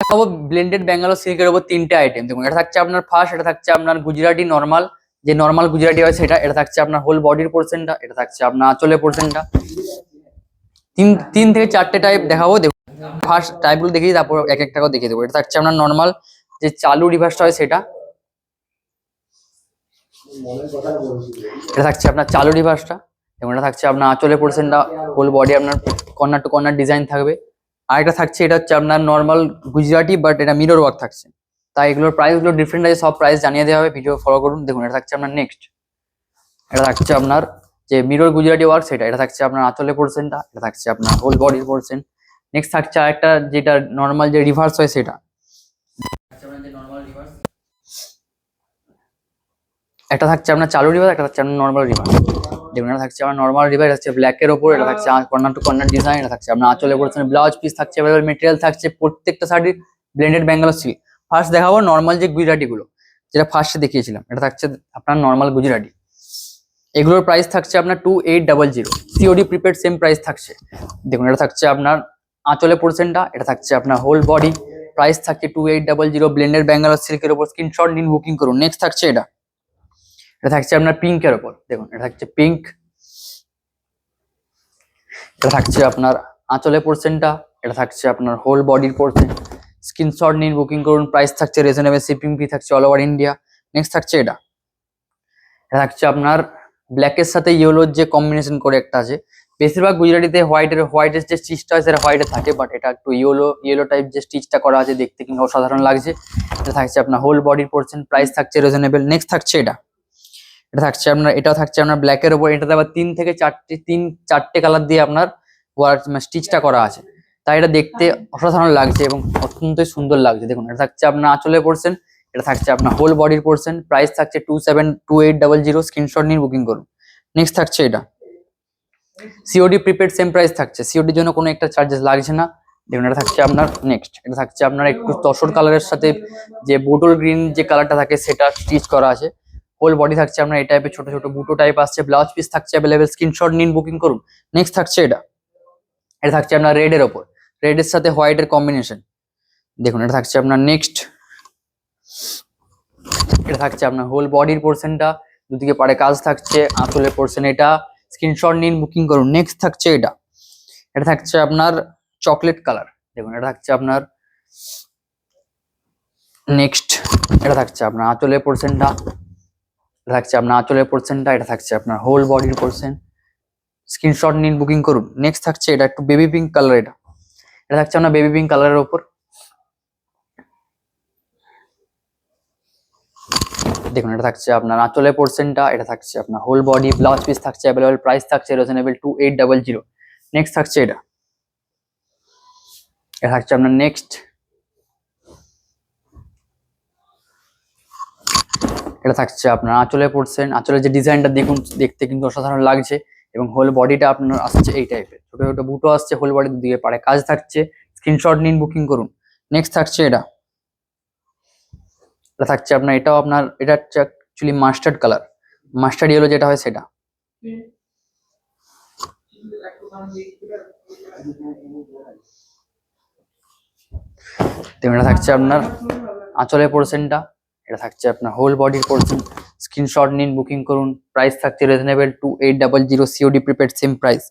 দেখাবো ব্লেন্ডেড ব্যাঙ্গালোর সিল্কের উপর তিনটে আইটেম। দেখুন, এটা থাকছে আপনার ফার্স্ট, এটা থাকছে আপনার গুজরাটি নর্মাল, যে নর্মাল গুজরাটি হয় সেটা। এটা থাকছে আপনার হোল বডির পোর্শনটা, এটা থাকছে আপনার আঁচলের পোর্শনটা। তিন তিন থেকে চারটে টাইপ দেখাবো। দেখুন, ফার্স্ট টাইপগুলো দেখিয়ে তারপর এক একটা করে দেখিয়ে দেবো। এটা থাকছে আপনার নর্মাল, যে চালু রিভার্সটা হয় সেটা। এটা থাকছে আপনার চালু রিভার্সটা। এবং এটা থাকছে আপনার আঁচলের পোর্শনটা, হোল বডি আপনার কর্নার টু কর্নার ডিজাইন থাকবে। আর এটা থাকছে, এটা হচ্ছে আপনার নর্মাল গুজরাটি, বাট এটা মিরর ওয়ার্ক থাকছে। তাই এগুলোর প্রাইস গুলো ডিফারেন্ট আছে, সব প্রাইস জানিয়ে দেওয়া হবে, ভিডিও ফলো করুন। দেখুন, এটা থাকছে আপনার নেক্সট, এটা থাকছে আপনার যে মিরর গুজরাটি ওয়ার্ক সেটা। এটা থাকছে আপনার আঁচলের পোর্শনটা, এটা থাকছে আপনার হোল বডির পোর্শন। নেক্সট থাকছে আরেকটা, যেটা নর্মাল যে রিভার্স হয় সেটা। একটা থাকছে আপনার চালু রিভার, একটা থাকছে আপনার নর্মাল রিভার। দেখুন, এটা থাকছে আমার নর্মাল রিভার, এটা হচ্ছে ব্ল্যাক এর ওপর, এটা থাকছে কর্নার টু কর্নার ডিজাইন। এটা থাকছে আপনার আঁচলে পড়ছে, ব্লাউজ পিস থাকছে, অ্যাভেলেবল মেটেরিয়াল থাকছে প্রত্যেকটা শাড়ির ব্লেন্ডেড ব্যাঙ্গালোর সিল্ক। ফার্স্ট দেখাবো নর্মাল যে গুজরাটি গুলো, যেটা ফার্স্টে দেখিয়েছিলাম। এটা থাকছে আপনার নর্মাল গুজরাটি। এগুলোর প্রাইস থাকছে আপনার 2800, সিওডি প্রিপেড সেম প্রাইস থাকছে। দেখুন, এটা থাকছে আপনার আঁচলে পোর্শনটা, এটা থাকছে আপনার হোল বডি, প্রাইস থাকছে 2800, ব্লেন্ডেড ব্যাঙ্গালোর সিল্কের ওপর। স্ক্রিনশট নিন, বুকিং করুন। নেক্সট থাকছে এটা, এটা থাকছে আপনার পিঙ্কের ওপর। দেখুন, এটা থাকছে পিঙ্ক, এটা থাকছে আপনার আঁচলে পোর্শনটা, এটা থাকছে আপনার হোল বডির পোর্শন। স্ক্রিনশট নিন, বুকিং করুন। প্রাইস থাকছে রিজনেবল, শিপিং ফি থাকছে অল ওভার ইন্ডিয়া। নেক্সট থাকছে এটা, এটা থাকছে আপনার ব্ল্যাকের সাথে ইয়েলোর যে কম্বিনেশন করে একটা আছে। বেশিরভাগ গুজরাটিতে হোয়াইটের যে স্টিচটা হয় সেটা হোয়াইটে থাকে, বাট এটা একটু ইয়েলো টাইপ যে স্টিচটা করা আছে, দেখতে কিন্তু অসাধারণ লাগছে। এটা থাকছে আপনার হোল বডির পোর্শন, প্রাইস থাকছে রিজনেবল। নেক্সট থাকছে এটা, এটা থাকছে আপনার, এটাও থাকছে আপনার ব্ল্যাকের উপর। এটাতে আবার তিন চারটে কালার দিয়ে আপনার ওয়ার্ক স্টিচটা করা আছে, তাই এটা দেখতে অসাধারণ লাগছে এবং অত্যন্তই সুন্দর লাগছে। দেখুন, এটা থাকছে আপনার আঁচলের পোর্শন, এটা থাকছে আপনার হোল বডির পোর্শন। প্রাইস থাকছে 2800, স্ক্রিনশট নিয়ে বুকিং করুন। নেক্সট থাকছে এটা, সিওডি প্রিপেড সেম প্রাইস থাকছে, সিওডির জন্য কোনো একটা চার্জেস লাগছে না। দেখুন, এটা থাকছে আপনার নেক্সট, এটা থাকছে আপনার একটু তসর কালারের সাথে যে বোটল গ্রিন যে কালারটা থাকে সেটা স্টিচ করা আছে। হোল বডি থাকছে আপনার এই টাইপের ছোট ছোট বুটো টাইপ আসছে, ব্লাউজ পিস থাকছে অ্যাভেলেবেল, স্ক্রিনশট নিন, বুকিং করুন। নেক্সট থাকছে এটা, এটা থাকছে আপনার রেড এর ওপর, রেড এর সাথে হোয়াইট এর কম্বিনেশন। দেখুন, এটা থাকছে আপনার নেক্সট, এটা থাকছে আপনার হোল বডির পোর্শনটা, দুদিকে পাড়ে কাজ থাকছে, আঁচলের পোর্শন এটা। স্ক্রিনশট নিন, বুকিং করুন। নেক্সট থাকছে এটা, এটা থাকছে আপনার চকলেট কালার। দেখুন, এটা থাকছে আপনার নেক্সট, এটা থাকছে আপনার আঁচলের পোর্শনটা, এটা থাকছে আপনার আঁচলের পোর্শনটা, এটা থাকছে আপনার হোল বডির পোর্শন। স্ক্রিনশট নিন, বুকিং করুন। নেক্সট থাকছে এটা একটু বেবি পিঙ্ক কালার, এটা এটা থাকছে আপনার বেবি পিঙ্ক কালারের ওপর। দেখুন, এটা থাকছে আপনার আঁচলের পোর্শনটা, এটা থাকছে আপনার হোল বডি, ব্লাউজ পিস থাকছে অ্যাভেলেবল, প্রাইস থাকছে রিজনেবল 2800। নেক্সট থাকছে এটা, এটা থাকছে আপনার নেক্সট, এটা থাকছে আপনার আঁচলের পোর্শন। আঁচলের যে ডিজাইনটা দেখুন, দেখতে কিন্তু অসাধারণ লাগছে এবং হোল বডিটা আপনার আসছে এই টাইপের, ছোট ছোট বুটো আসছে, হোল বডি দুদিকে পাড়ে কাজ থাকছে। স্ক্রিনশট নিন, বুকিং করুন। নেক্সট থাকছে এটা, এটা থাকছে আপনার, এটাও আপনার, এটা হচ্ছে actually mustard colour, mustard yellow যেটা হয় সেটা। এটা থাকছে আপনার আঁচলের পোর্শনটা, এটা থাকছে আপনার হোল বডির পোর্শন। স্ক্রিনশট নিন, বুকিং করুন। প্রাইস থাকছে reasonable 2800, COD prepaid same price.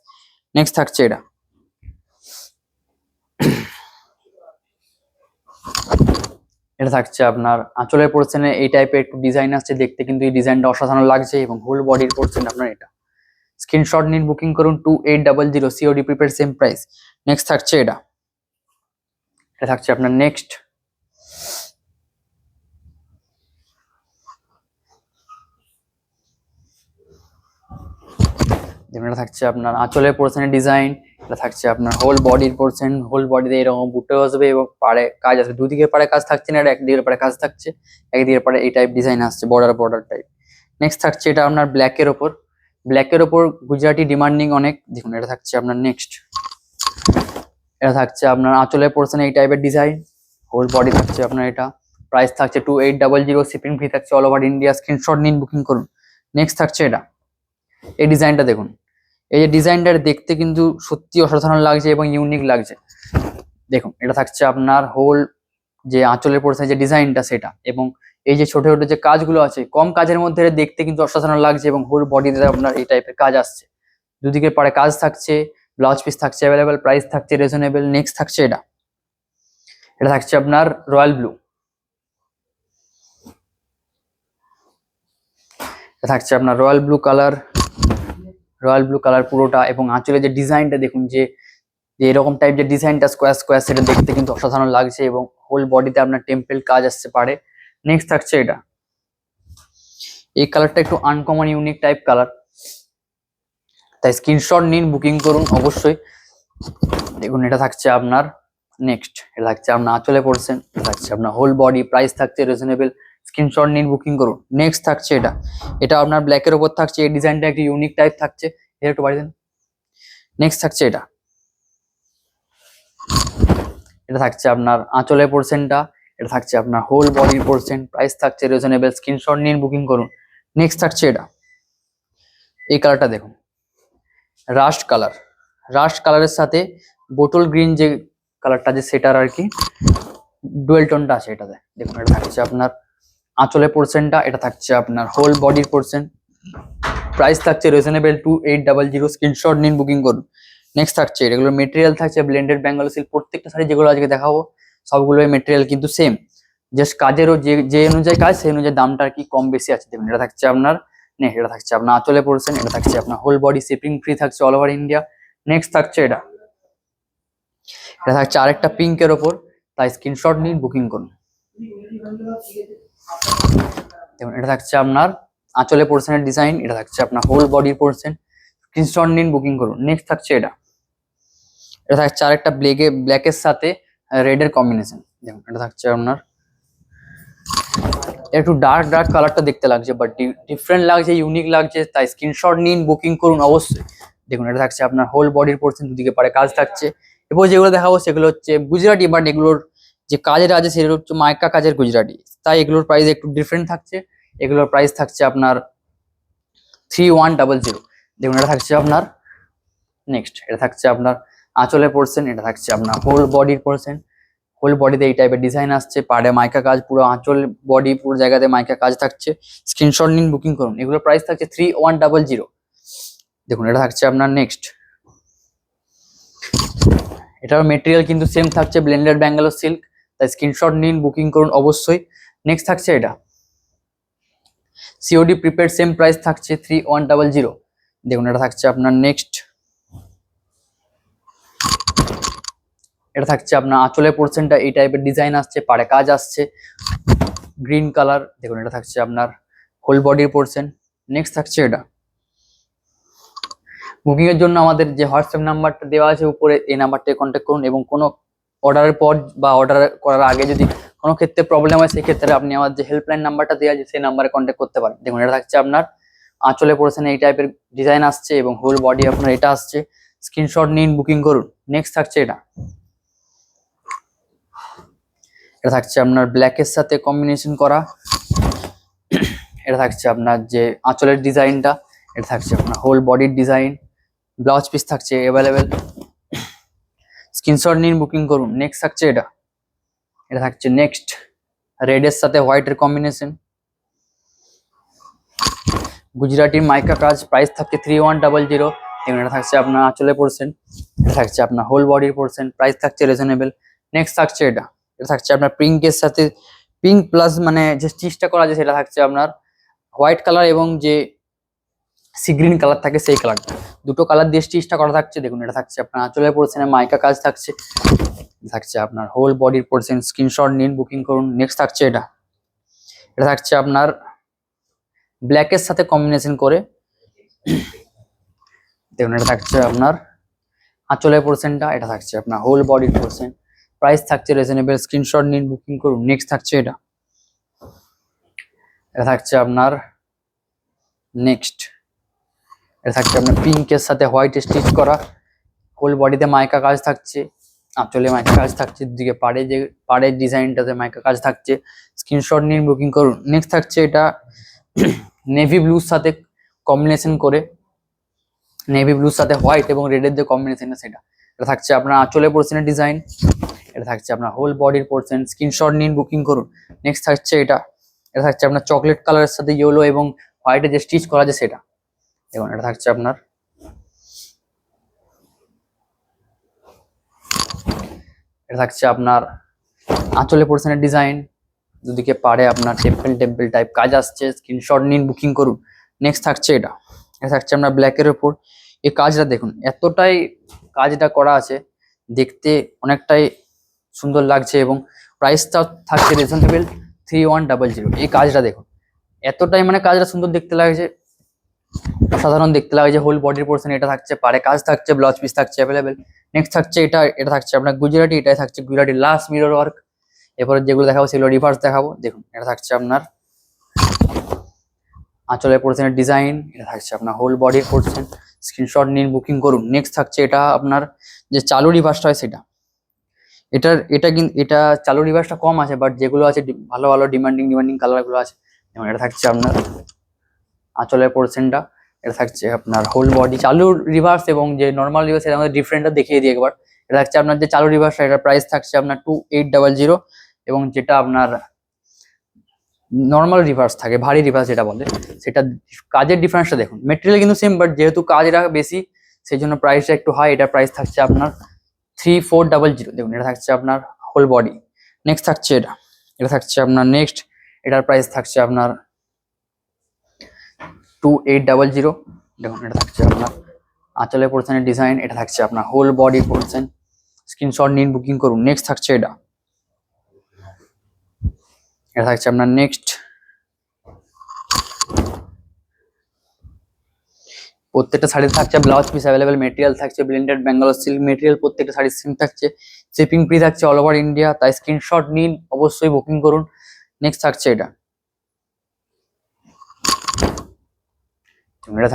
Next থাকছে এটা, এটা থাকছে আপনার আঁচলের পোর্শনে এই টাইপের একটু ডিজাইন আসছে, দেখতে কিন্তু এই ডিজাইনটা অসাধারণ লাগছে এবং হোল বডির পোর্শন আপনার এটা। স্ক্রিনশট নিন, বুকিং করুন। 2800, COD prepaid same price. Next থাকছে এটা, এটা থাকছে আপনার নেক্সট, এটা থাকছে আপনার আঁচলের পোর্শনের ডিজাইন, এটা থাকছে আপনার হোল বডির পোর্শন। হোল বডিতে এরকম বুটো আসবে এবং পাড়ে কাজ আসবে, দুদিকে পাড়ে কাজ থাকছে না, এটা একদিকে পাড়ে কাজ থাকছে, একদিকে পাড়ে এই টাইপ ডিজাইন আসছে, বর্ডার টাইপ। নেক্সট থাকছে এটা আপনার ব্ল্যাকের ওপর, ব্ল্যাকের ওপর গুজরাটি ডিমান্ডিং অনেক। দেখুন, এটা থাকছে আপনার নেক্সট, এটা থাকছে আপনার আঁচলের পোর্শনে এই টাইপের ডিজাইন, হোল বডি থাকছে আপনার এটা। প্রাইস থাকছে 2800, শিপিং ফি থাকছে অল ওভার ইন্ডিয়া। স্ক্রিনশট নিন, বুকিং করুন। নেক্সট থাকছে এটা, এই ডিজাইনটা দেখুন, এই যে ডিজাইনটা দেখতে কিন্তু সত্যি অসাধারণ লাগছে এবং ইউনিক লাগছে। দেখুন, এটা থাকছে আপনার হোল যে আঁচলের পোর্শনে যে ডিজাইনটা সেটা, এবং এই যে ছোট ছোট যে কাজগুলো আছে কম কাজের মধ্যে দেখতে কিন্তু অসাধারণ লাগছে, এবং হোল বডিতে আপনার এই টাইপের কাজ আসছে, দুদিকে পাড়ে কাজ থাকছে, ব্লাউজ পিস থাকছে অ্যাভেলেবেল, প্রাইস থাকছে রিজনেবল। নেক্সট থাকছে এটা, এটা থাকছে আপনার রয়্যাল ব্লু, এটা থাকছে আপনার royal blue colour, royal blue colour পুরোটা, এবং আঁচলের যে ডিজাইনটা দেখুন, যে এরকম টাইপ যে ডিজাইনটা স্কোয়ার স্কোয়ার, সেটা দেখতে কিন্তু অসাধারণ লাগছে, এবং হোল বডিতে আপনার টেম্পল কাজ আসতে পারে। নেক্সট থাকছে এটা, এই কালারটা একটু আনকমন ইউনিক টাইপ কালার, তাই স্ক্রিনশট নিন, বুকিং করুন অবশ্যই। দেখুন এটা থাকছে আপনার নেক্সট, এটা থাকছে আপনার আঁচলে পড়ছেন, এটা থাকছে আপনার হোল বডি, প্রাইস থাকছে রিজনেবল, স্ক্রিনশট নিন, বুকিং করুন। নেক্সট থাকছে এটা, এটা আপনার ব্ল্যাকের উপর থাকছে, এই ডিজাইনটা একটু ইউনিক টাইপ থাকছে, এটা একটু বাড়িয়ে দেন। নেক্সট থাকছে এটা, এটা থাকছে আপনার আঁচলে পোর্শনটা, এটা থাকছে আপনার হোল বডির পোর্শন, প্রাইস থাকছে রিজনেবল, স্ক্রিনশট নিন, বুকিং করুন। নেক্সট থাকছে এটা, এই কালারটা দেখুন, রাস্ট কালার, রাস্ট কালারের সাথে বোটল গ্রিন যে কালারটা আছে সেটার আর কি ডুয়েল টোনটা আছে এটাতে। দেখুন এটা থাকছে আপনার আঁচলে পোর্শনটা, এটা থাকছে আপনার হোল বডির পোর্শন, প্রাইস থাকছে রিজনেবল 2800, স্ক্রিনশট নিন, বুকিং করুন। নেক্সট থাকছে এগুলো মেটেরিয়াল থাকছে ব্লেন্ডেড বেঙ্গল সিল্ক, প্রত্যেকটা শাড়ি যেগুলো আজকে দেখাবো সবগুলোই মেটেরিয়াল কিন্তু সেম, জাস্ট কাজেরও যে অনুযায়ী কাজ সেই অনুযায়ী দামটা আর কি কম বেশি আছে। দেখুন এটা থাকছে আপনার নেক্সট, এটা থাকছে আপনার আঁচলে পোর্শন, এটা থাকছে আপনার হোল বডি, শিপিং ফ্রি থাকছে অল ওভার ইন্ডিয়া। নেক্সট থাকছে এটা, এটা থাকছে আরেকটা পিঙ্কের ওপর, তাই স্ক্রিনশট নিন, বুকিং করুন। দেখুন এটা থাকছে আপনার আঁচলে পোর্শনের ডিজাইন, এটা থাকছে আপনার হোল বডির পোর্শন, স্ক্রিনশট নিন, বুকিং করুন। নেক্সট থাকছে এটা, এটা থাকছে আরেকটা ব্ল্যাকের সাথে রেডের কম্বিনেশন। দেখুন এটা থাকছে আপনার একটু ডার্ক ডার্ক কালারটা দেখতে লাগছে, বাট ডিফারেন্ট লাগছে, ইউনিক লাগছে, তাই স্ক্রিনশট নিন, বুকিং করুন অবশ্যই। দেখুন এটা থাকছে আপনার হোল বডির পোর্শন, দুদিকে পারে কাজ থাকছে, এরপর যেগুলো দেখাবো সেগুলো হচ্ছে গুজরাটি, বাট এগুলোর যে কাজের আছে সেগুলো হচ্ছে মাইকা কাজের গুজরাটি, তাই এগুলোর প্রাইস একটু ডিফারেন্ট থাকছে। এগুলোর প্রাইস থাকছে আপনার 3100। দেখুন এটা থাকছে আপনার নেক্সট, এটা থাকছে আপনার আঁচলের পোর্শন, এটা থাকছে আপনার হোল বডির পোর্শন, হোল বডিতে এই টাইপের ডিজাইন আসছে, পাড়ে মাইকা কাজ, পুরো আঁচল বডি পুরো জায়গাতে মাইকা কাজ থাকছে, স্ক্রিনশট নিন, বুকিং করুন। এগুলোর প্রাইস থাকছে 3100। দেখুন এটা থাকছে আপনার নেক্সট, এটার মেটেরিয়াল কিন্তু সেম থাকছে ব্লেন্ডেড ব্যাঙ্গালোর সিল্ক, তাই স্ক্রিনশট নিন, বুকিং করুন অবশ্যই। নেক্সট থাকছে এটা, সিওডি প্রিপেড, সেম প্রাইস থাকছে 3100। দেখুন এটা থাকছে আপনার নেক্সট, এটা থাকছে আপনার আঁচলের পোর্শনটা, এই টাইপের ডিজাইন আসছে, পাড়ে কাজ আসছে, গ্রিন কালার। দেখুন এটা থাকছে আপনার হোল বডির পোর্শন। নেক্সট থাকছে এটা, বুকিং এর জন্য আমাদের যে হোয়াটসঅ্যাপ নাম্বারটা দেওয়া আছে উপরে, এই নাম্বারটায় কন্ট্যাক্ট করুন, এবং কোনো অর্ডারের পর বা অর্ডার করার আগে যদি কোনো ক্ষেত্রে প্রবলেম হয়, সেই ক্ষেত্রে আপনি আমার যে হেল্পলাইন নাম্বারটা দেওয়া আছে সেই নাম্বারে কন্ট্যাক্ট করতে পারেন। দেখুন এটা থাকছে আপনার আঁচলে পোর্শনে এই টাইপের ডিজাইন আসছে, এবং হোল বডি আপনার এটা আসছে, স্ক্রিনশট নিন, বুকিং করুন। নেক্সট থাকছে এটা, এটা থাকছে আপনার ব্ল্যাকের সাথে কম্বিনেশন করা, এটা থাকছে আপনার যে আঁচলের ডিজাইনটা, এটা থাকছে আপনার হোল বডির ডিজাইন, ব্লাউজ পিস থাকছে অ্যাভেলেবেল, স্ক্রিনশট নিন, বুকিং করুন। নেক্সট থাকছে এটা, এটা থাকছে নেক্সট রেডের সাথে হোয়াইটের কম্বিনেশন, গুজরাটির মাইকা কাজ, প্রাইস থাকছে 3100। এবং এটা থাকছে আপনার আঁচলে পোর্শন, এটা থাকছে আপনার হোল বডির পোর্শন, প্রাইস থাকছে রিজনেবল। নেক্সট থাকছে এটা, এটা থাকছে আপনার পিঙ্কের সাথে পিঙ্ক প্লাস মানে যে স্টিচটা করা আছে সেটা থাকছে আপনার হোয়াইট কালার, এবং যে সি গ্রিন কালার থাকে সেই কালারটা, দুটো কালার দিয়ে স্টিচটা করা থাকছে। দেখুন এটা থাকছে আপনার আঁচলের পোর্শনে মাইকা কাজ থাকছে, থাকছে আপনার হোল বডির পোর্শন, স্ক্রিনশট নিন, বুকিং করুন। নেক্সট থাকছে এটা, এটা থাকছে আপনার ব্ল্যাকের সাথে কম্বিনেশন করে, দেখুন এটা থাকছে আপনার আঁচলের পোর্শনটা, এটা থাকছে আপনার হোল বডির পোর্শন, প্রাইস থাকছে রিজনেবল, স্ক্রিনশট নিন, বুকিং করুন। নেক্সট থাকছে এটা, এটা থাকছে আপনার নেক্সট, এটা থাকছে আপনার পিঙ্কের সাথে হোয়াইট স্টিচ করা, হোল বডিতে মাইকা কাজ থাকছে, আঁচলে মাইকা কাজ থাকছে, দুদিকে পাড়ের ডিজাইনটাতে মাইকা কাজ থাকছে, স্ক্রিনশট নিন, বুকিং করুন। নেক্সট থাকছে এটা নেভি ব্লুর সাথে কম্বিনেশন করে, নেভি ব্লুর সাথে হোয়াইট এবং রেডের যে কম্বিনেশন সেটা, এটা থাকছে আপনার আঁচলে পোর্শনের ডিজাইন, এটা থাকছে আপনার হোল বডির পোর্শন, স্ক্রিনশট নিন, বুকিং করুন। নেক্সট থাকছে এটা থাকছে আপনার চকলেট কালারের সাথে ইয়েলো এবং হোয়াইটে যে স্টিচ করা আছে সেটা। দেখুন এটা থাকছে আপনার, এটা থাকছে আপনার আঁচলে পোর্শনের ডিজাইন, দুদিকে পাড়ে আপনার টেম্পল টাইপ কাজ আসছে, স্ক্রিনশট নিন, বুকিং করুন। নেক্সট থাকছে এটা থাকছে আপনার ব্ল্যাকের ওপর। এই কাজটা দেখুন, এতটাই কাজটা করা আছে, দেখতে অনেকটাই সুন্দর লাগছে এবং প্রাইসটা থাকছে রিজনেবল 3100। এই কাজটা দেখুন, এতটাই মানে কাজটা সুন্দর দেখতে লাগছে, সাধারণ দেখতে লাগছে। হোল বডির পোর্শন এটা থাকছে, পাড়ে কাজ থাকছে, ব্লাউজ পিস থাকছে অ্যাভেলেবেল। নেক্সট থাকছে এটা থাকছে আপনার গুজরাটি, এটাই থাকছে গুজরাটি লাস্ট মিরর ওয়ার্ক। এরপরে যেগুলো দেখাবো সেগুলো রিভার্স দেখাবো। দেখুন এটা থাকছে আপনার আঁচলের পোর্শনের ডিজাইন, এটা থাকছে আপনার হোল বডির পোর্শন, স্ক্রিনশট নিন, বুকিং করুন। নেক্সট থাকছে এটা আপনার যে চালু রিভার্সটা হয় সেটা। এটা চালু রিভার্সটা কম আছে, বাট যেগুলো আছে ভালো ভালো ডিমান্ডিং কালারগুলো আছে। যেমন এটা থাকছে আপনার আঁচলের পোর্শনটা, এটা থাকছে আপনার হোল বডি চালু রিভার্স এবং যে নর্মাল রিভার্স এর মধ্যে ডিফারেন্টটা দেখিয়ে দিই একবার। এটা থাকছে আপনার যে চালু রিভার্সটা, এটার প্রাইস থাকছে আপনার 2800, এবং যেটা আপনার নর্মাল রিভার্স থাকে, ভারী রিভার্স যেটা বলে, সেটা কাজের ডিফারেন্সটা দেখুন। মেটেরিয়াল কিন্তু সেম, বাট যেহেতু কাজটা বেশি সেই জন্য প্রাইসটা একটু হাই। এটা প্রাইস থাকছে আপনার 3400। দেখুন এটা থাকছে আপনার হোল বডি। নেক্সট থাকছে এটা থাকছে আপনার নেক্সট, এটার প্রাইস থাকছে আপনার 2800। দেখুন এটা থাকছে আপনার আঁচলের পোর্শনের ডিজাইন, এটা থাকছে আপনার হোল বডি পোর্শন, স্ক্রিনশট নিন, বুকিং করুন। নেক্সট থাকছে এটা থাকছে আপনার নেক্সট, প্রত্যেকটা শাড়িতে থাকছে ব্লাউজ পিস অ্যাভেলেবেল, মেটেরিয়াল থাকছে ব্লেন্ডেড ব্যাঙ্গালোর সিল্ক মেটেরিয়াল, প্রত্যেকটা শাড়ির সিম থাকছে, শিপিং ফ্রি থাকছে অল ওভার ইন্ডিয়া। তাই স্ক্রিনশট নিন, অবশ্যই বুকিং করুন। নেক্সট থাকছে এটা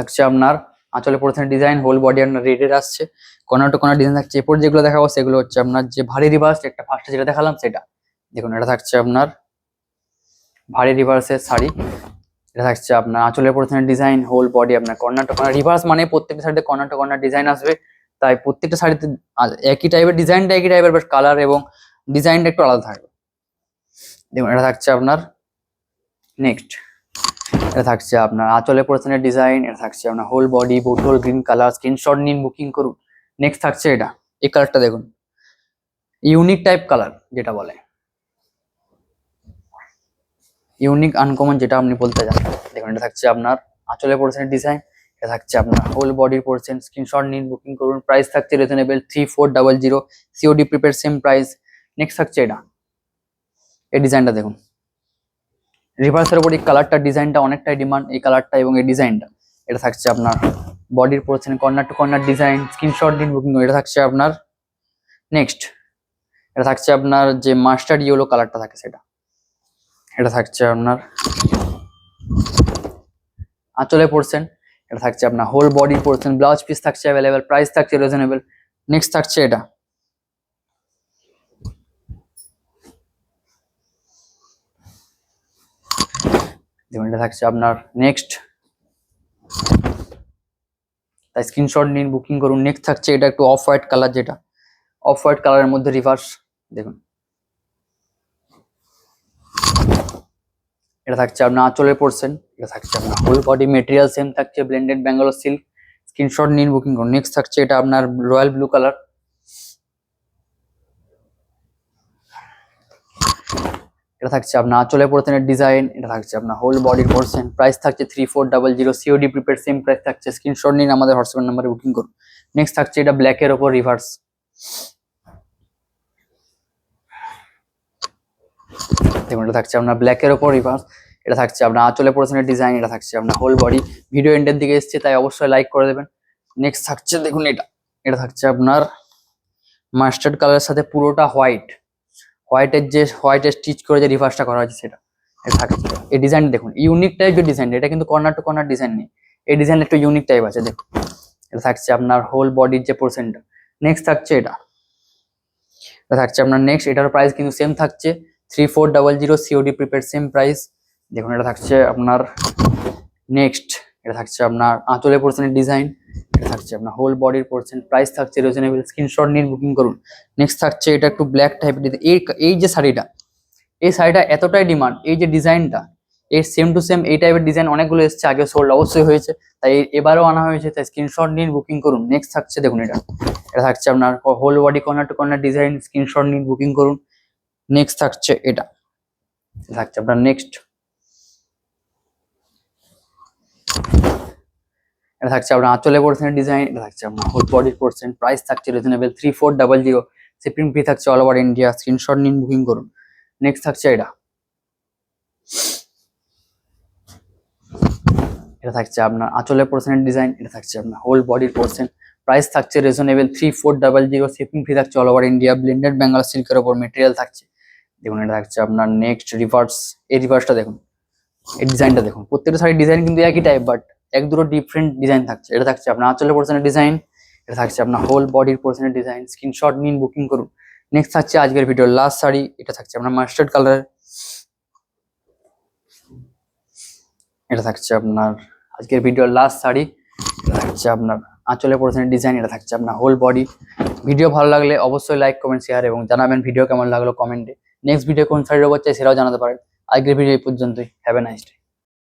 থাকছে আপনার আঁচলে পোর্শনের ডিজাইন, হোল বডি আপনার রেডের আসছে, কর্নার টু কর্নার ডিজাইন থাকছে। এরপর যেগুলো দেখাবো সেগুলো হচ্ছে আপনার যে ভারী রিভার্স, একটা ফার্স্টে যেটা দেখালাম সেটা। দেখুন এটা থাকছে আপনার ভারী রিভার্সের শাড়ি, এটা থাকছে আপনার আঁচলের পোর্শনের ডিজাইন, হোল বডি আপনার কর্নার টু কর্নার রিভার্স, মানে প্রত্যেকটা শাড়িতে কর্নার টু কর্নার ডিজাইন আসবে। তাই প্রত্যেকটা শাড়িতে একই টাইপের ডিজাইনটা একই টাইপের, বাট কালার এবং ডিজাইনটা একটু আলাদা থাকবে। দেখুন এটা থাকছে আপনার নেক্সট, এটা থাকছে আপনার আঁচলের পোর্শনের ডিজাইন, এটা থাকছে আপনার whole body bottle green colour, screenshot নিন, বুকিং করুন। নেক্সট থাকছে এই কালারটা দেখুন, ইউনিক টাইপ কালার যেটা বলে, ইউনিক আনকমন যেটা আপনি বলতে চান। দেখুন এটা থাকছে আপনার আঁচলের পোর্শনের ডিজাইন, এটা থাকছে আপনার হোল বডির পোর্শন, স্ক্রিনশট নিন, বুকিং করুন। প্রাইস থাকছে reasonable 3400, COD prepaid same price. Next থাকছে এই ডিজাইনটা দেখুন, রিভার্সের উপর এই কালারটা ডিজাইনটা অনেকটাই ডিমান্ড, এই কালারটা এবং এই ডিজাইনটা। এটা থাকছে আপনার বডির portion, corner to corner design, screenshot নিন, বুকিং করুন। এটা থাকছে আপনার নেক্সট, এটা থাকছে আপনার যে মাস্টার্ড ইয়েলো কালারটা থাকে সেটা। এটা থাকছে আপনার আঁচলে পোর্শন, এটা থাকছে আপনার whole body portion, blouse piece থাকছে অ্যাভেলেবেল, প্রাইস থাকছে রিজনেবল। নেক্সট থাকছে দেখুন এটা থাকছে আপনার নেক্সট, তাই স্ক্রিনশট নিন, বুকিং করুন। নেক্সট থাকছে এটা একটু অফ হোয়াইট কালার, যেটা অফ হোয়াইট কালারের মধ্যে রিভার্স। দেখুন এটা থাকছে আপনার আঁচলের পোর্শন, এটা থাকছে আপনার হোল বডি মেটেরিয়াল সেম থাকছে ব্লেন্ডেড ব্যাঙ্গালোর সিল্ক, স্ক্রিনশট নিন, বুকিং করুন। নেক্সট থাকছে এটা আপনার রয়্যাল ব্লু কালার, এটা থাকছে আপনার আঁচলের পোর্শনের ডিজাইন, এটা থাকছে আপনার হোল বডির পোর্শন, প্রাইস থাকছে 3400, সিওডি প্রিপেড সেম প্রাইস থাকছে। স্ক্রিনশট নিন, আমাদের হোয়াটসঅ্যাপ নাম্বারে বুকিং করুন। নেক্সট থাকছে এটা ব্ল্যাকের ওপর রিভার্স, দেখুন এটা থাকছে আপনার ব্ল্যাকের ওপর রিভার্স, এটা থাকছে আপনার আঁচলের পোর্শনের ডিজাইন, এটা থাকছে আপনার হোল বডি। ভিডিও এন্ডের দিকে এসছে তাই অবশ্যই লাইক করে দেবেন। নেক্সট থাকছে দেখুন এটা থাকছে আপনার মাস্টার্ড কালারের সাথে পুরোটা হোয়াইটের স্টিচ করে যে রিভার্সটা করা হয়েছে সেটা। এটা থাকছে এই ডিজাইন দেখুন, ইউনিক টাইপ যে ডিজাইন, এটা কিন্তু কর্নার টু কর্নার ডিজাইন নেই, এই ডিজাইন একটু ইউনিক টাইপ আছে। দেখুন এটা থাকছে আপনার হোল বডির যে পোর্শনটা। নেক্সট থাকছে এটা থাকছে আপনার নেক্সট, এটার প্রাইস কিন্তু সেম থাকছে 3400, সিওডি প্রিপেড সেম প্রাইস। দেখুন এটা থাকছে আপনার নেক্সট, এটা থাকছে আপনার আঁচলের পোর্শনের ডিজাইন, এটা থাকছে আপনার হোল বডির পোর্শন, প্রাইস থাকছে রিজনেবল, স্ক্রিনশট নিয়ে বুকিং করুন। নেক্সট থাকছে এটা একটু ব্ল্যাক টাইপের, এই যে শাড়িটা, এই শাড়িটা এতটাই ডিমান্ড, এই যে ডিজাইনটা এর সেম টু সেম এই টাইপের ডিজাইন অনেকগুলো এসেছে, আগে সোল্ড অবশ্যই হয়েছে, তাই এবারও আনা হয়েছে, তাই স্ক্রিনশট নিয়ে বুকিং করুন। নেক্সট থাকছে দেখুন এটা, এটা থাকছে আপনার whole body corner to corner design, screenshot নিয়ে বুকিং করুন। নেক্সট থাকছে এটা, থাকছে আপনার নেক্সট, এটা থাকছে আপনার আঁচলে পোর্শনের ডিজাইন, এটা থাকছে আপনার হোল বডির পোর্শন, প্রাইস থাকছে রিজনেবল 3400, শিপিং ফ্রি থাকছে অল ওভার ইন্ডিয়া, স্ক্রিনশট নিন বুকিং করুন। নেক্সট থাকছে এটা, এটা থাকছে আপনার আঁচলে পোর্শনের ডিজাইন, এটা থাকছে আপনার হোল বডির পোর্শন, প্রাইস থাকছে রিজনেবল 3400, শিপিং ফ্রি থাকছে all over India, blended Bengal সিল্কের ওপর মেটেরিয়াল থাকছে। দেখুন এটা থাকছে আপনার নেক্সট রিভার্স, এই রিভার্সটা দেখুন, এই ডিজাইনটা দেখুন, প্রত্যেকটা শাড়ির ডিজাইন কিন্তু একই টাইপ, বাট এক দুটো ডিফারেন্ট ডিজাইন থাকছে। এটা থাকছে আপনার আঁচলের পোর্শনের ডিজাইন, এটা থাকছে আপনার হোল বডির পোর্শনের ডিজাইন, স্ক্রিনশট নিন বুকিং করুন। নেক্সট থাকছে আজকের ভিডিওর লাস্ট শাড়ি, এটা থাকছে আপনার মাস্টার্ড কালার, এটা থাকছে আপনার আজকের ভিডিওর লাস্ট শাড়ি, এটা থাকছে আপনার আঁচলের পোর্শনের ডিজাইন, এটা থাকছে আপনার হোল বডি। ভিডিও ভালো লাগলে অবশ্যই লাইক কমেন্ট শেয়ার এবং জানাবেন ভিডিও কেমন লাগলো কমেন্টে। নেক্সট ভিডিও কোন শাড়ির ওপর চাই সেটাও জানাতে পারেন। আজকের ভিডিও এই পর্যন্তই। Have a nice day.